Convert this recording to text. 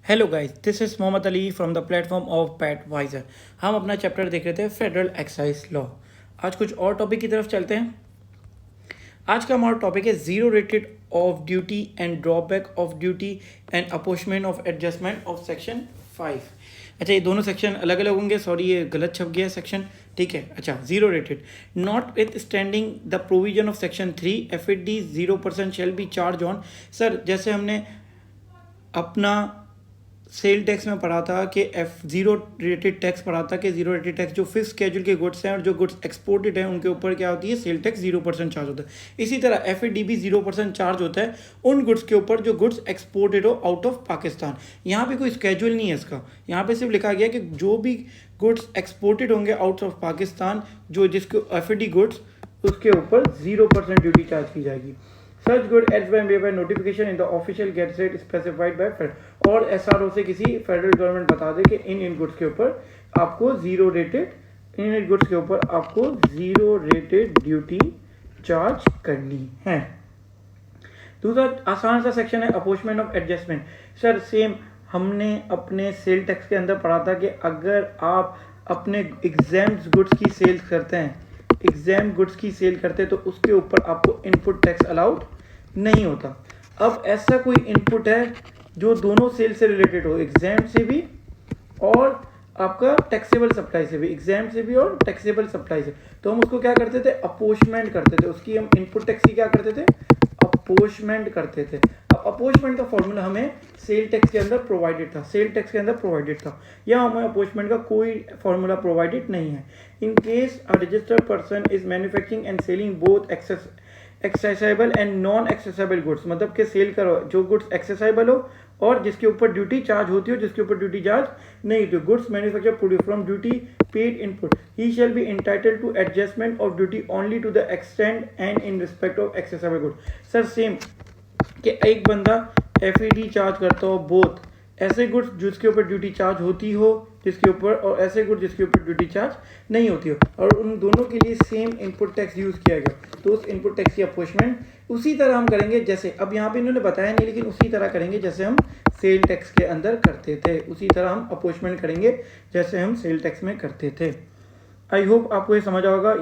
Hello guys, this is Mohammed Ali from the platform of Pat Wiser. हम अपना chapter देख रहे थे फेडरल एक्साइज लॉ। आज कुछ और टॉपिक की तरफ चलते हैं। आज का हमारा टॉपिक है zero rated of duty and drawback of duty and apportionment of adjustment of section 5। अच्छा, ये दोनों सेक्शन अलग अलग होंगे, सॉरी ये गलत छप गया सेक्शन, ठीक है। अच्छा, zero rated not with standing the provision of section 3 FAD 0% shall be charge on. Sir, जैसे हमने अपना सेल टैक्स में पढ़ा था कि जीरो रेटेड टैक्स पढ़ा था कि जीरो रेटेड टैक्स जो फिक्स स्केड्यूल के गुड्स हैं और जो गुड्स एक्सपोर्टेड हैं उनके ऊपर क्या होती है, सेल टैक्स 0% चार्ज होता है। इसी तरह FAD भी 0% चार्ज होता है उन गुड्स के ऊपर जो गुड्स एक्सपोर्टेड हो आउट ऑफ पाकिस्तान। यहाँ पे कोई स्केड्यूल नहीं है इसका, यहाँ पे सिर्फ लिखा गया कि जो भी गुड्स एक्सपोर्टेड होंगे आउट ऑफ पाकिस्तान, जो जिसको FAD गुड्स, उसके ऊपर 0% ड्यूटी चार्ज की जाएगी। Such good as by notification in the official gazette specified by Fed। और SRO से किसी फेडरल गवर्नमेंट बता दे कि इन गुड्स के ऊपर आपको जीरो रेटेड ड्यूटी चार्ज करनी है। दूसरा आसान सा सेक्शन है अपोर्चमेंट ऑफ एडजस्टमेंट। सर, सेम हमने अपने सेल टैक्स के अंदर पढ़ा था कि अगर आप अपने एग्जाम्ड गुड्स की सेल करते हैं तो उसके ऊपर आपको इनपुट टैक्स अलाउड नहीं होता। अब ऐसा कोई इनपुट है जो दोनों सेल से रिलेटेड हो, एग्जाम से भी और आपका टैक्सेबल सप्लाई से भी, एग्जाम से भी और टैक्सेबल सप्लाई से, तो हम उसको क्या करते थे, अपोर्चमेंट करते थे। उसकी हम इनपुट टैक्स की क्या करते थे, अपोर्चमेंट करते थे। अब अपोर्चमेंट का फॉर्मूला हमें सेल टैक्स के अंदर प्रोवाइडेड था, या हमें अपोर्चमेंट का कोई फॉर्मूला प्रोवाइडेड नहीं है। In case a registered person is manufacturing and selling both excisable and non excisable goods, मतलब कि सेल करो जो गुड्स एक्सेसाइबल हो और जिसके ऊपर ड्यूटी चार्ज होती हो, जिसके ऊपर ड्यूटी चार्ज नहीं होती। Goods manufacture produce from duty paid input, he shall be entitled to adjustment of duty only to the extent and in respect of excisable goods. Sir, same कि एक बंदा FAD charge करता हो both ऐसे goods जिसके ऊपर duty charge होती हो जिसके ऊपर, और ऐसे गुड्स जिसके ऊपर ड्यूटी चार्ज नहीं होती हो, और उन दोनों के लिए सेम इनपुट टैक्स यूज़ किया गया। तो उस इनपुट टैक्स की अपोर्चमेंट उसी तरह हम करेंगे जैसे, अब यहाँ पे इन्होंने बताया नहीं लेकिन उसी तरह करेंगे जैसे हम सेल टैक्स के अंदर करते थे, उसी तरह हम अपोर्चमेंट करेंगे जैसे हम सेल टैक्स में करते थे। आई होप आपको ये समझ आएगा।